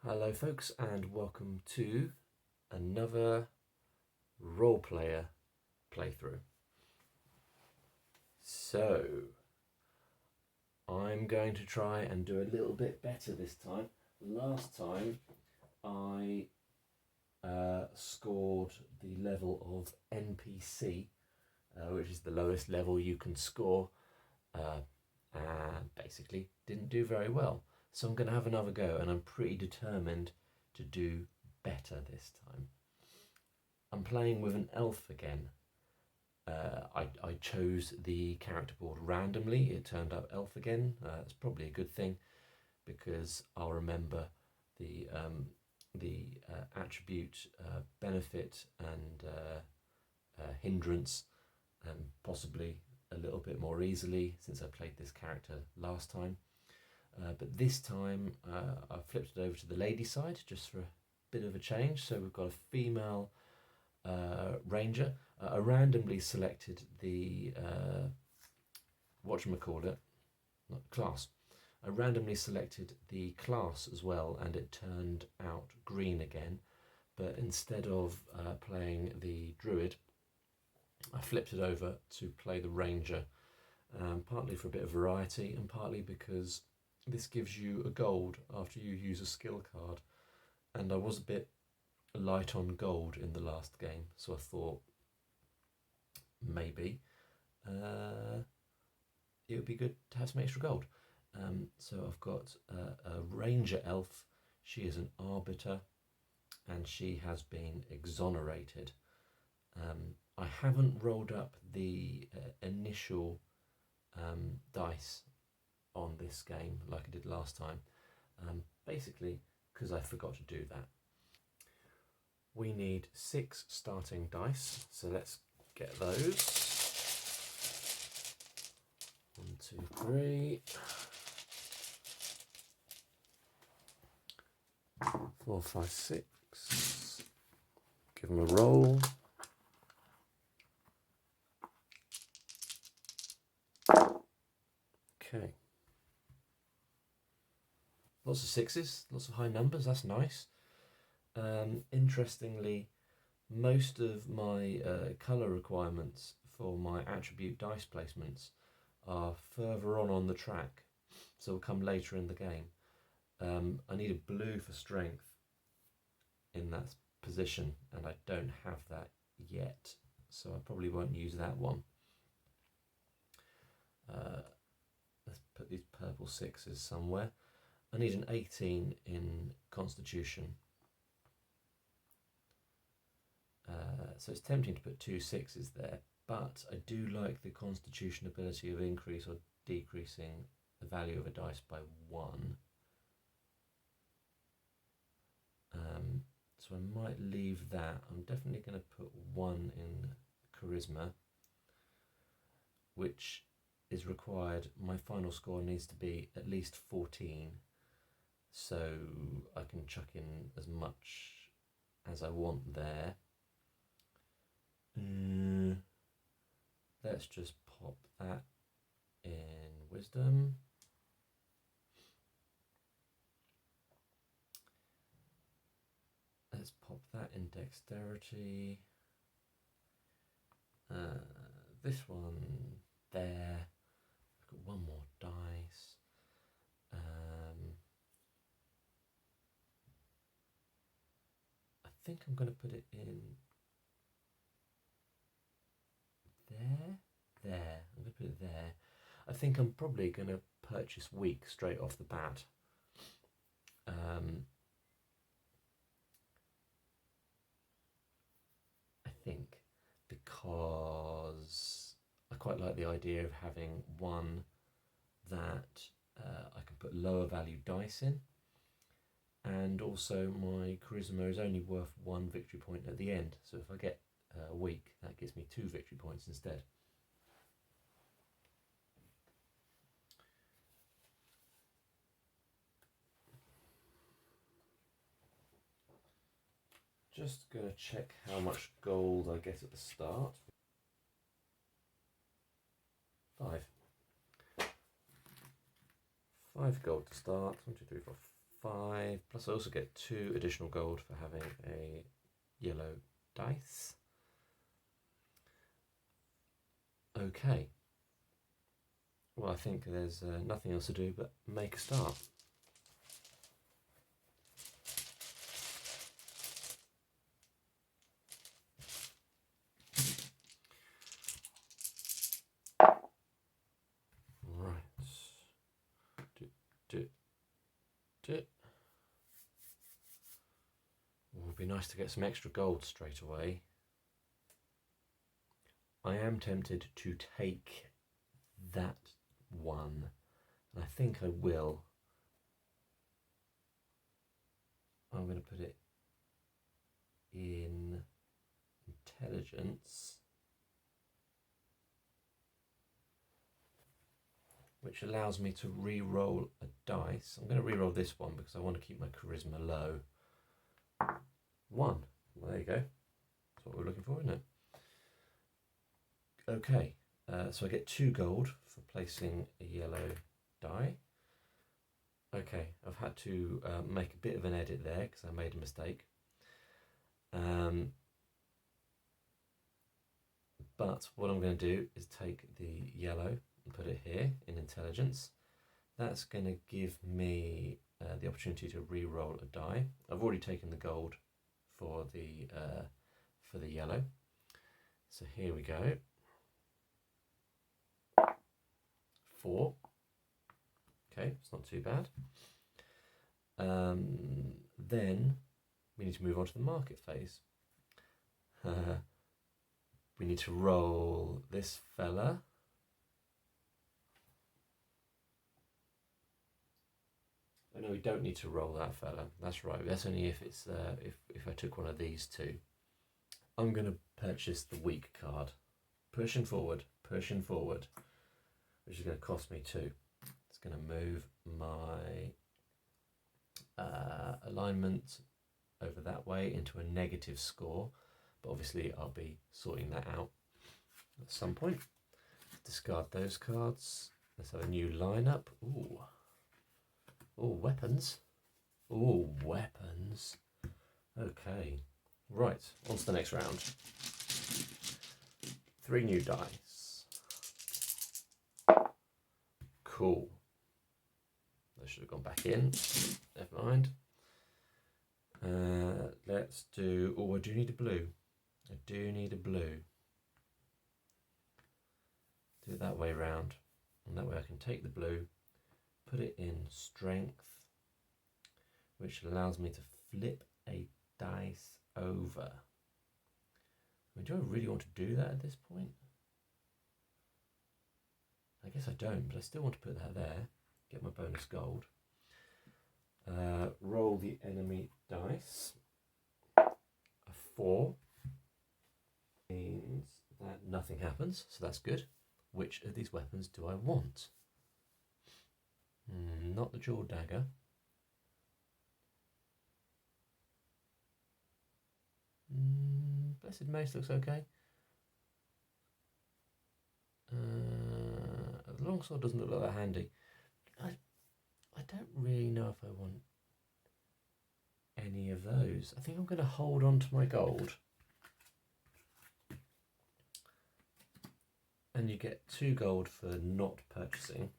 Hello folks and welcome to another role player playthrough. So I'm going to try and do a little bit better this time. Last time I scored the level of NPC, which is the lowest level you can score, and basically didn't do very well. So I'm going to have another go, and I'm pretty determined to do better this time. I'm playing with an elf again. I chose the character board randomly. It turned up elf again. It's probably a good thing because I'll remember the attribute, benefit, and hindrance, possibly a little bit more easily since I played this character last time. But this time I've flipped it over to the lady side just for a bit of a change. So we've got a female ranger. I randomly selected the class. I randomly selected the class as well, and it turned out green again. But instead of playing the druid, I flipped it over to play the ranger, partly for a bit of variety and partly because this gives you a gold after you use a skill card, and I was a bit light on gold in the last game, so I thought maybe it would be good to have some extra gold. So I've got a ranger elf. She is an arbiter and she has been exonerated. I haven't rolled up the initial dice on this game like I did last time, basically because I forgot to do that. We need 6 starting dice, so let's get those. 1, 2, 3, 4, 5, 6. Give them a roll. Okay. Lots of 6s, lots of high numbers, that's nice. Interestingly, most of my colour requirements for my attribute dice placements are further on the track, so will come later in the game. I need a blue for strength in that position, and I don't have that yet, so I probably won't use that one. Let's put these purple 6s somewhere. I need an 18 in Constitution. So it's tempting to put 2 6s there, but I do like the Constitution ability of increase or decreasing the value of a dice by 1. So I might leave that. I'm definitely going to put 1 in Charisma, which is required. My final score needs to be at least 14, so I can chuck in as much as I want there. Let's just pop that in Wisdom. Let's pop that in Dexterity. This one there. I've got 1 more dice. I think I'm going to put it in there. I'm going to put it there. I think I'm probably going to purchase weak straight off the bat. I think because I quite like the idea of having one that I can put lower value dice in, and also my charisma is only worth 1 victory point at the end, so if I get weak, that gives me 2 victory points instead. Just going to check how much gold I get at the start. 5. 5 gold to start. 1, 2, 3, 4, 5, plus I also get 2 additional gold for having a yellow dice. Okay. Well, I think there's nothing else to do but make a start. Right. It would be nice to get some extra gold straight away. I am tempted to take that one, and I think I will. I'm going to put it in intelligence, which allows me to re-roll a dice. I'm going to re-roll this one because I want to keep my charisma low. 1. Well, there you go. That's what we're looking for, isn't it? Okay, so I get 2 gold for placing a yellow die. Okay, I've had to make a bit of an edit there because I made a mistake. But what I'm going to do is take the yellow and put it here in intelligence. That's going to give me the opportunity to re-roll a die. I've already taken the gold for the yellow. So here we go. 4. Okay, it's not too bad. Then we need to move on to the market phase. We need to roll this fella. Oh no, we don't need to roll that fella. That's right. That's only if it's if I took one of these 2. I'm going to purchase the weak card. Pushing forward, which is going to cost me 2. It's going to move my alignment over that way into a negative score, but obviously I'll be sorting that out at some point. Discard those cards. Let's have a new lineup. Ooh, weapons. Ooh, weapons. Okay, right, on to the next round. 3 new dice. Cool. They should have gone back in. Never mind. Let's do... Oh, I do need a blue. Do it that way round. And that way I can take the blue, put it in strength, which allows me to flip a dice over. I mean, do I really want to do that at this point? I guess I don't, but I still want to put that there. Get my bonus gold. Roll the enemy dice. A 4 means that nothing happens, so that's good. Which of these weapons do I want? Not the Jaw Dagger. Blessed Mace looks okay. The longsword doesn't look that handy. I don't really know if I want any of those. I think I'm going to hold on to my gold. And you get 2 gold for not purchasing.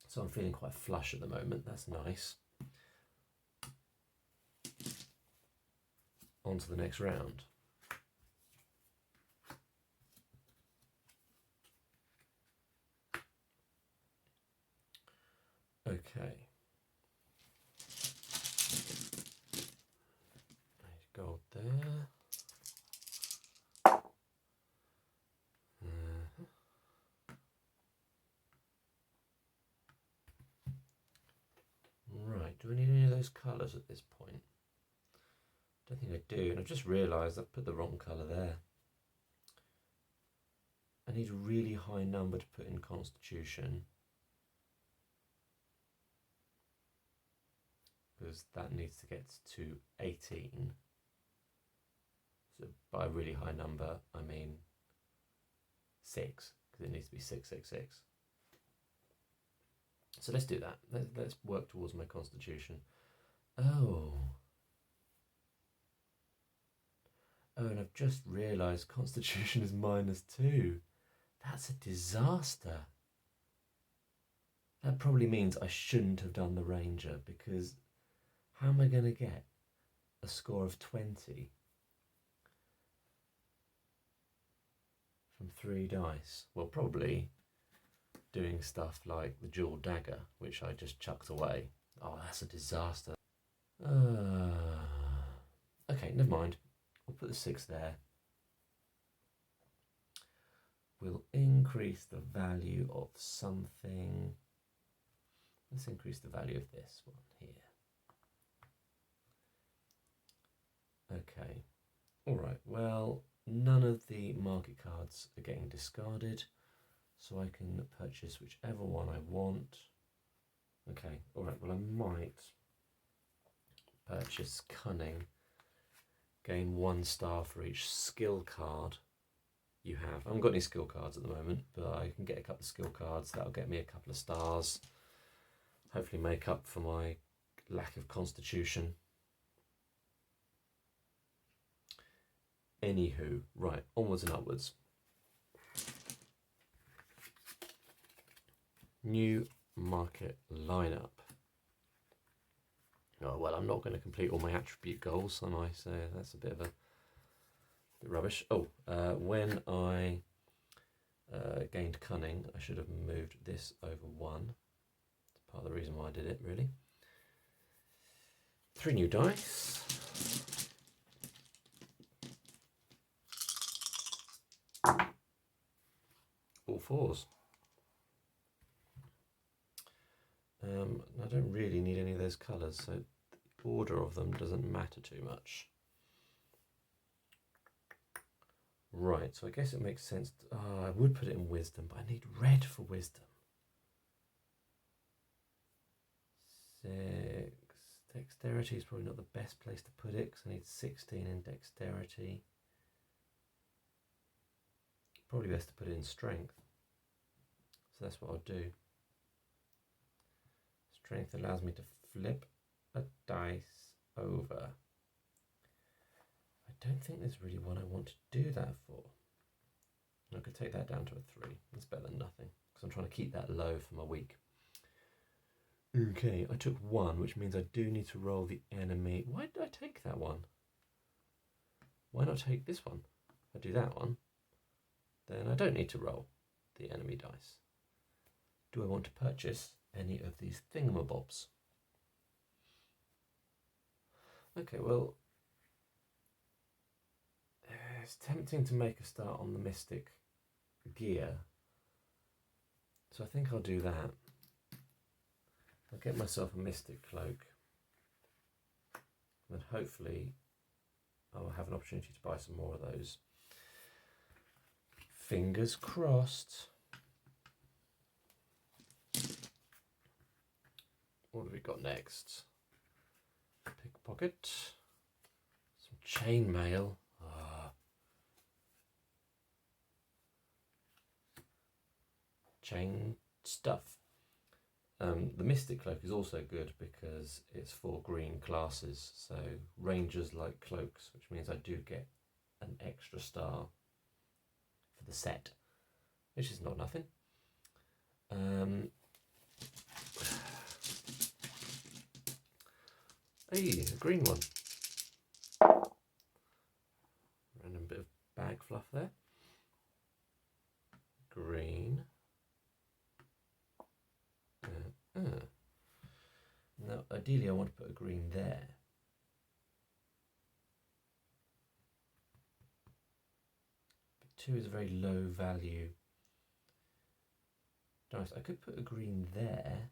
So I'm feeling quite flush at the moment. That's nice. On to the next round. Okay. There's gold there. Right, do I need any of those colours at this point? I don't think I do, and I've just realised I've put the wrong colour there. I need a really high number to put in Constitution, because that needs to get to 18. So by a really high number, I mean 6, because it needs to be 666. So let's do that. Let's work towards my Constitution. Oh. Oh, and I've just realised Constitution is -2. That's a disaster. That probably means I shouldn't have done the Ranger, because how am I going to get a score of 20 from 3 dice? Well, probably doing stuff like the dual dagger, which I just chucked away. Oh, that's a disaster. Okay, never mind. We'll put the 6 there. We'll increase the value of something. Let's increase the value of this one here. Okay. All right. Well, none of the market cards are getting discarded, so I can purchase whichever one I want. Okay. All right. Well, I might purchase Cunning. Gain 1 star for each skill card you have. I haven't got any skill cards at the moment, but I can get a couple of skill cards. That'll get me a couple of stars. Hopefully make up for my lack of constitution. Anywho, right, onwards and upwards. New market lineup. Oh, well, I'm not going to complete all my attribute goals, am I? So that's a bit of a bit rubbish. Oh, when I gained Cunning, I should have moved this over 1. It's part of the reason why I did it, really. 3 new dice. All 4s. I don't really need any of those colours, so the order of them doesn't matter too much. Right, so I guess it makes sense. I would put it in Wisdom, but I need red for Wisdom. 6. Dexterity is probably not the best place to put it, because I need 16 in Dexterity. Probably best to put it in Strength. So that's what I'll do. Strength allows me to flip a dice over. I don't think there's really one I want to do that for. I could take that down to a 3. That's better than nothing, because I'm trying to keep that low for my week. Okay, I took 1, which means I do need to roll the enemy. Why did I take that one? Why not take this one? If I do that one, then I don't need to roll the enemy dice. Do I want to purchase any of these thingamabobs? Okay, well, it's tempting to make a start on the Mystic gear, so I think I'll do that. I'll get myself a Mystic cloak, and hopefully I'll have an opportunity to buy some more of those. Fingers crossed. What have we got next? Pickpocket. Some chainmail. Chain stuff. The Mystic Cloak is also good because it's for green classes, so Rangers like cloaks, which means I do get an extra star for the set, which is not nothing. Hey, a green one. Random bit of bag fluff there. Green. Now, ideally I want to put a green there. But 2 is a very low value dice. I could put a green there.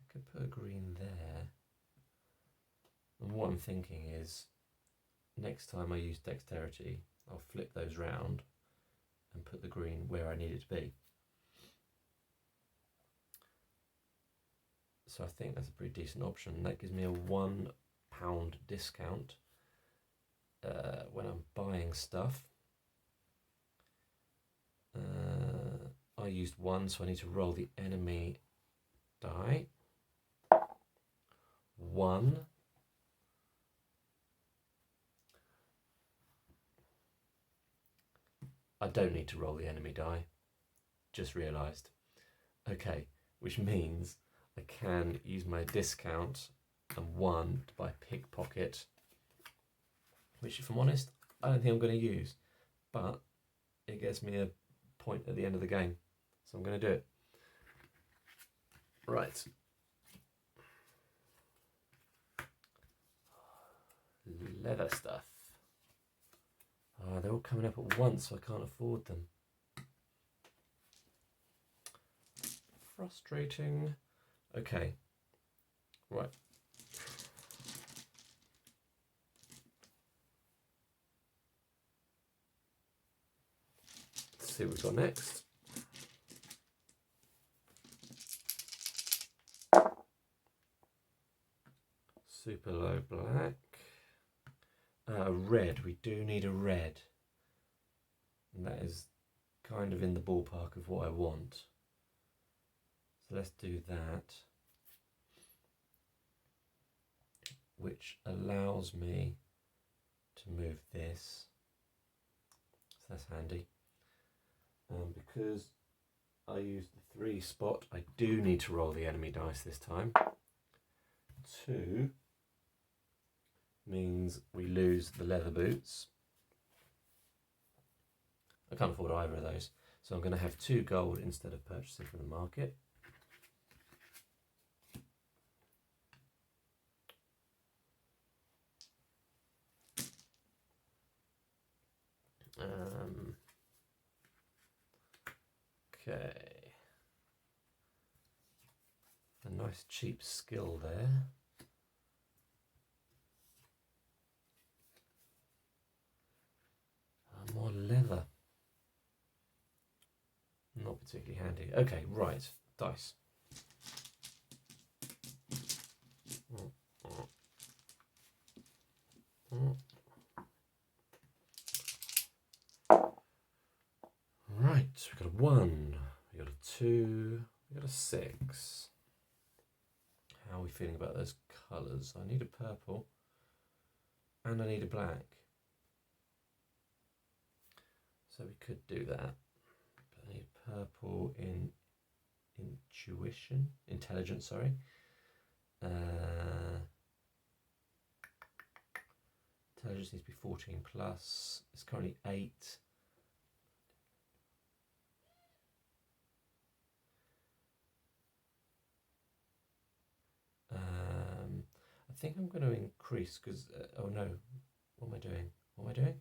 I could put a green there. And what I'm thinking is, next time I use Dexterity, I'll flip those round and put the green where I need it to be. So I think that's a pretty decent option. That gives me a £1 discount when I'm buying stuff. I used 1, so I need to roll the enemy die. 1. I don't need to roll the enemy die. Just realised. Okay, which means I can use my discount and 1 to buy pickpocket, which, if I'm honest, I don't think I'm going to use, but it gets me a point at the end of the game, so I'm going to do it. Right. Leather stuff. Oh, they're all coming up at once, so I can't afford them. Frustrating. Okay. Right. Let's see what we've got next. Super low black. Red. We do need a red. And that is kind of in the ballpark of what I want. So let's do that. Which allows me to move this. So that's handy. Because I used the 3 spot, I do need to roll the enemy dice this time. 2 means we lose the leather boots. I can't afford either of those, so I'm going to have 2 gold instead of purchasing from the market. Okay. A nice cheap skill there. More leather. Not particularly handy. Okay, right. Dice. Right, we've got a 1, we've got a 2, we've got a 6. How are we feeling about those colours? I need a purple and I need a black. So we could do that. But I need purple in intelligence, sorry. Intelligence needs to be 14 plus. It's currently 8. I think I'm going to increase because, oh no, what am I doing? What am I doing?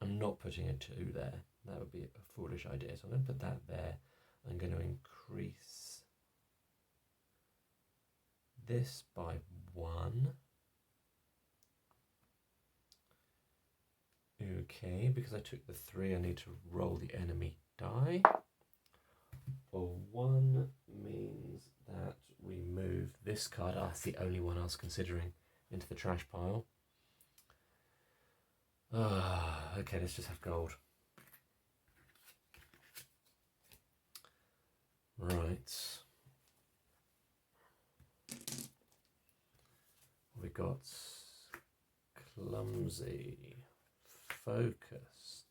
I'm not putting a 2 there. That would be a foolish idea. So I'm going to put that there. I'm going to increase this by 1. Okay, because I took the 3, I need to roll the enemy die. Well, 1 means that we move this card. Ah, it's the only one I was considering, into the trash pile. Okay, let's just have gold. Right. We got clumsy, focused.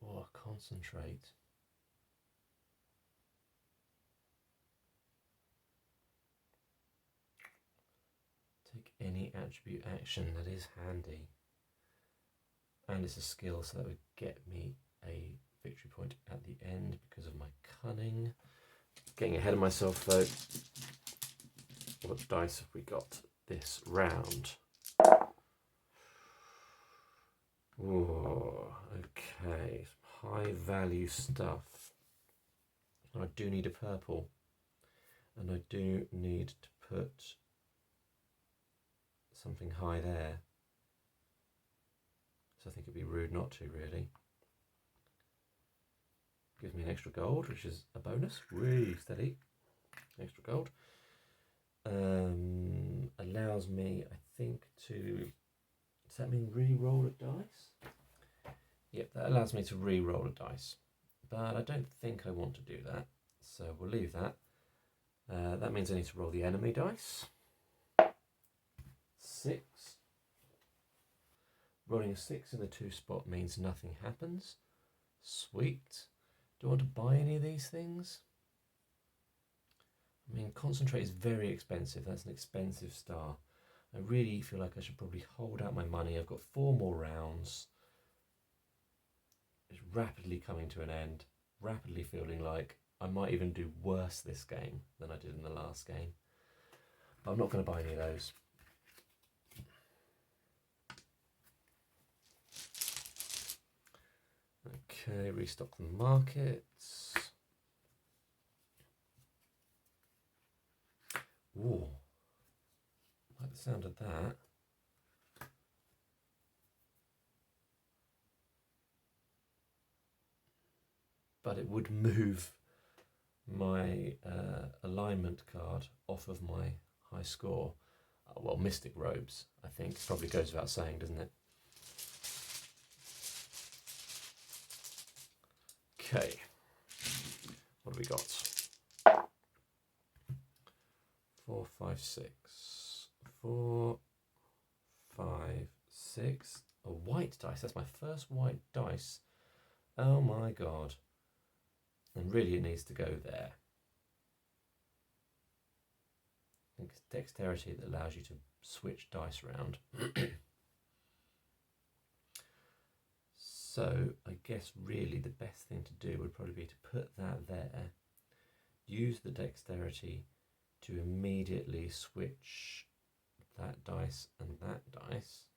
Oh, concentrate. Take any attribute action that is handy. And it's a skill, so that would get me a victory point at the end because of my cunning. Getting ahead of myself though. What dice have we got this round? Oh, okay. Some high value stuff. I do need a purple. And I do need to put something high there. So I think it'd be rude not to, really. Gives me an extra gold, which is a bonus. Whee, steady. Extra gold. allows me, I think, to... Does that mean re-roll a dice? Yep, that allows me to re-roll a dice. But I don't think I want to do that, so we'll leave that. That means I need to roll the enemy dice. 6. Rolling a 6 in the 2 spot means nothing happens. Sweet. Do I want to buy any of these things? I mean, concentrate is very expensive. That's an expensive star. I really feel like I should probably hold out my money. I've got 4 more rounds. It's rapidly coming to an end. Rapidly feeling like I might even do worse this game than I did in the last game. But I'm not going to buy any of those. Okay, restock the markets. Ooh, I like the sound of that. But it would move my alignment card off of my high score. Well, Mystic Robes, I think. Probably goes without saying, doesn't it? Okay. What have we got? 4, 5, 6. 4, 5, 6. A white dice. That's my first white dice. Oh my god. And really it needs to go there. I think it's dexterity that allows you to switch dice around. So I guess really the best thing to do would probably be to put that there, use the dexterity to immediately switch that dice and that dice,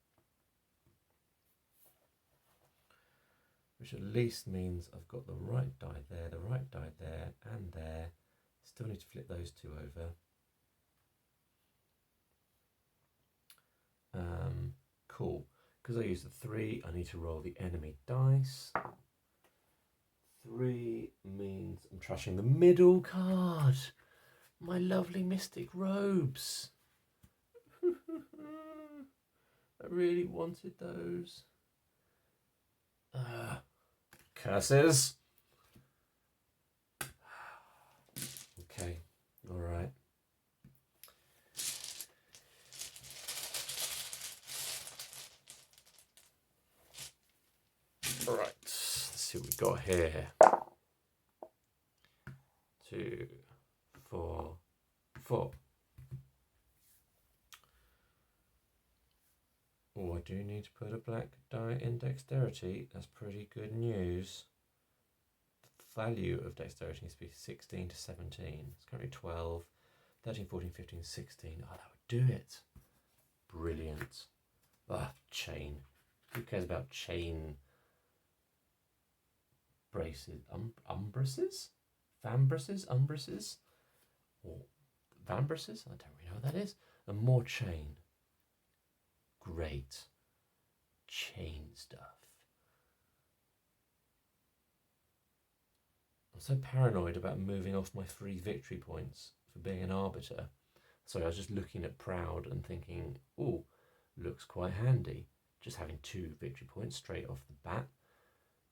which at least means I've got the right die there, the right die there, and there. Still need to flip those 2 over. Cool. Because I use the 3, I need to roll the enemy dice. 3 means I'm trashing the middle card. My lovely Mystic Robes. I really wanted those. Curses. Okay, all right. All right, let's see what we got here. 2, 4, 4. Oh, I do need to put a black die in dexterity. That's pretty good news. The value of dexterity needs to be 16 to 17. It's currently 12, 13, 14, 15, 16. Oh, that would do it. Brilliant. Ah, chain. Who cares about chain braces? Umbresses? Vambresses? Umbresses? Or vambresses? I don't really know what that is. And more chain. Great. Chain stuff. I'm so paranoid about moving off my 3 victory points for being an arbiter. Sorry, I was just looking at Proud and thinking, oh, looks quite handy. Just having 2 victory points straight off the bat.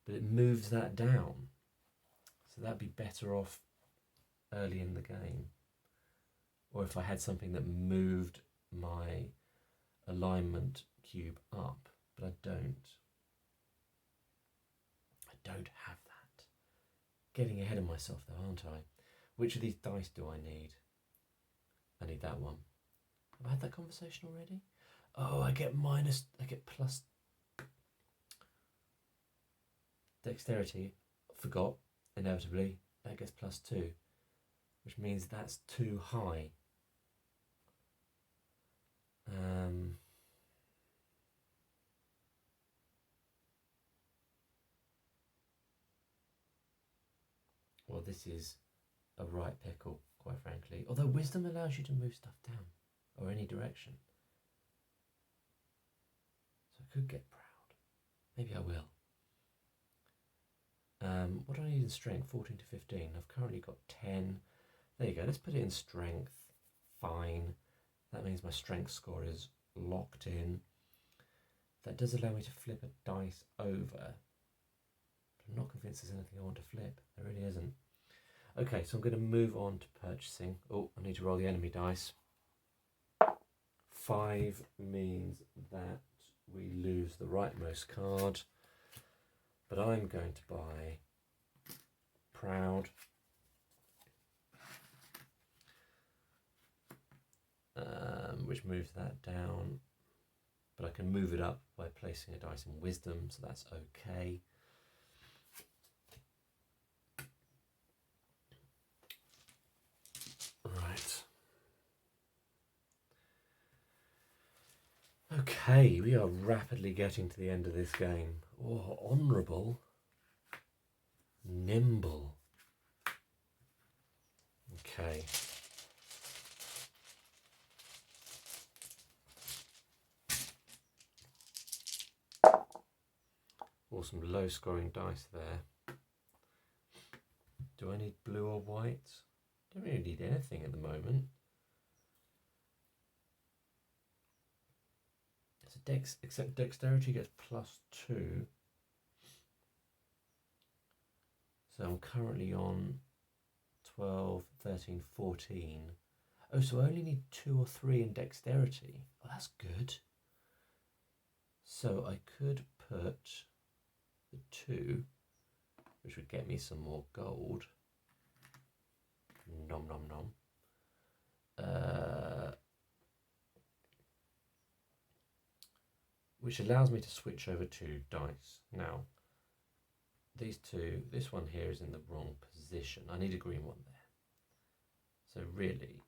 But it moves that down. So that'd be better off early in the game. Or if I had something that moved my alignment cube up, but I don't. I don't have that. Getting ahead of myself though, aren't I? Which of these dice do I need? I need that one. Have I had that conversation already? Oh, I get plus dexterity. Forgot, inevitably. That gets plus 2, which means that's too high. Well, this is a right pickle, quite frankly. Although wisdom allows you to move stuff down, or any direction. So I could get proud. Maybe I will. What do I need in strength? 14 to 15. I've currently got 10. There you go. Let's put it in strength. fine. That means my strength score is locked in. That does allow me to flip a dice over. But I'm not convinced there's anything I want to flip. There really isn't. Okay, so I'm going to move on to purchasing. Oh, I need to roll the enemy dice. 5 means that we lose the rightmost card. But I'm going to buy Proud. Which moves that down. But I can move it up by placing a dice in Wisdom, so that's okay. Right. Okay, we are rapidly getting to the end of this game. Oh, honourable. Nimble. Okay. Or some low scoring dice there. Do I need blue or white? Don't really need anything at the moment. So except dexterity gets +2. So I'm currently on 12, 13, 14. Oh, so I only need 2 or 3 in dexterity. Oh, that's good. So I could put the 2, which would get me some more gold. Nom nom nom. Which allows me to switch over to dice. Now, these two, this one here is in the wrong position. I need a green one there. So really,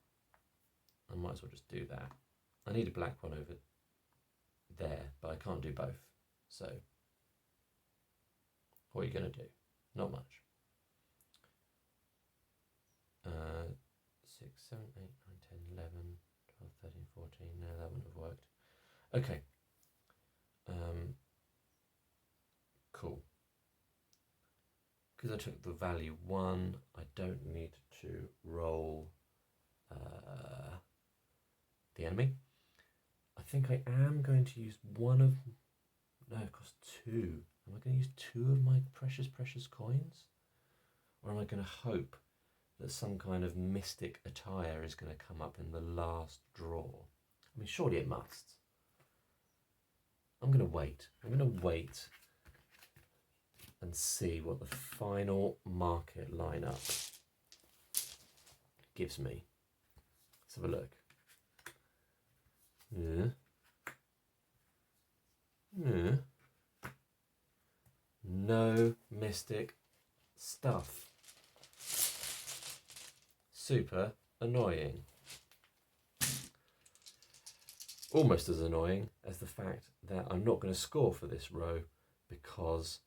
I might as well just do that. I need a black one over there, but I can't do both. So, what are you going to do? Not much. 6, 7, 8, 9, 10, 11, 12, 13, 14. No, that wouldn't have worked. Okay. Cool. Because I took the value 1, I don't need to roll the enemy. I think I am going to use one of... No, it costs 2. Am I going to use 2 of my precious coins? Or am I going to hope that some kind of mystic attire is going to come up in the last draw? I mean, surely it must. I'm going to wait. I'm going to wait and see what the final market lineup gives me. Let's have a look. No mystic stuff. Super annoying. Almost as annoying as the fact that I'm not going to score for this row because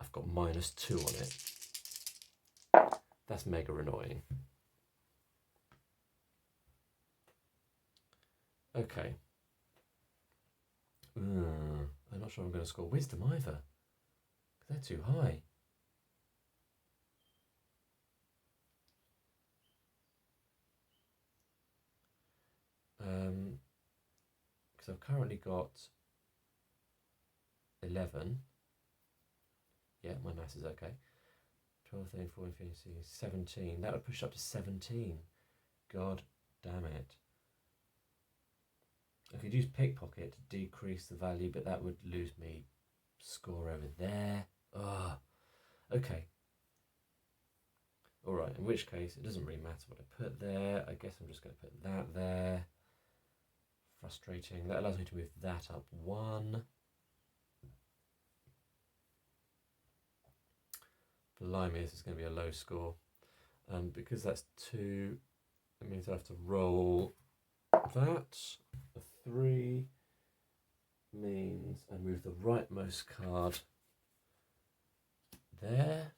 I've got -2 on it. That's mega annoying. Okay. I'm not sure I'm going to score Wisdom either. They're too high. Because I've currently got 11. Yeah, my maths is okay. 12, 13, 14, 15, 17. That would push up to 17. God damn it. I could use Pickpocket to decrease the value, but that would lose me score over there. Ugh. Okay. Alright, in which case, it doesn't really matter what I put there. I guess I'm just going to put that there. Frustrating. That allows me to move that up 1. Blimey, this is going to be a low score. Because that's 2, it means I have to roll that. A 3 means I move the rightmost card there.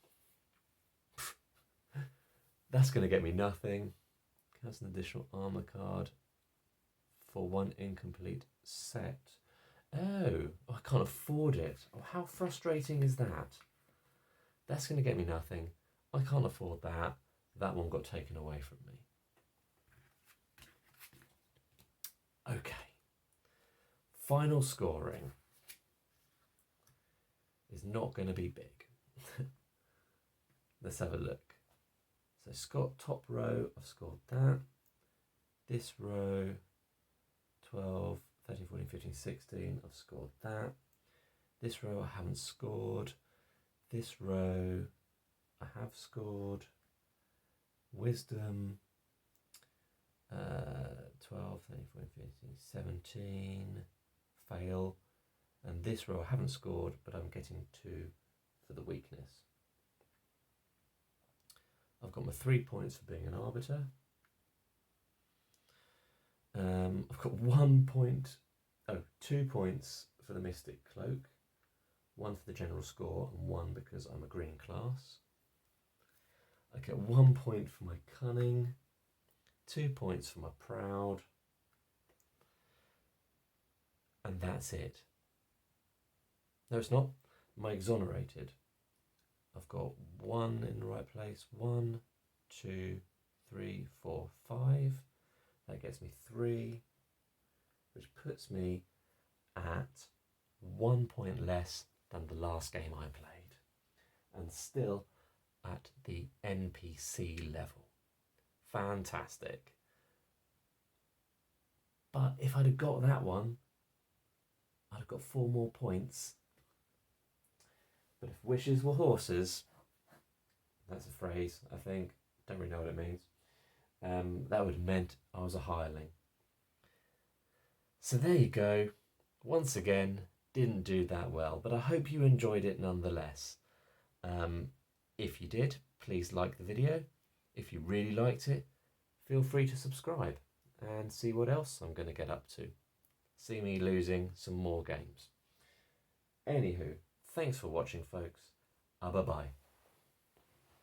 That's going to get me nothing. That's an additional armor card for 1 incomplete set. Oh, I can't afford it. Oh, how frustrating is that? That's going to get me nothing. I can't afford that. That one got taken away from me. final scoring is not going to be big. Let's have a look. So top row, I've scored that. This row, 12, 13, 14, 15, 16, I've scored that. This row I haven't scored. This row I have scored. Wisdom, 12, 13, 14, 15, 17, fail. And this row I haven't scored, but I'm getting 2 for the weakness. I've got my 3 points for being an arbiter. I've got 2 points for the Mystic Cloak, 1 for the general score, and 1 because I'm a green class. I get 1 point for my cunning, 2 points for my proud, and that's it. No, it's not. My exonerated. I've got 1 in the right place. 1, 2, 3, 4, 5. That gets me 3, which puts me at 1 point less than the last game I played, and still at the NPC level. Fantastic. But if I'd have got that one, I'd have got 4 more points. But if wishes were horses, that's a phrase, I think, don't really know what it means, that would have meant I was a hireling. So there you go. Once again, didn't do that well, but I hope you enjoyed it nonetheless. If you did, please like the video. If you really liked it, feel free to subscribe and see what else I'm going to get up to. See me losing some more games. Anywho, thanks for watching, folks. Bye-bye.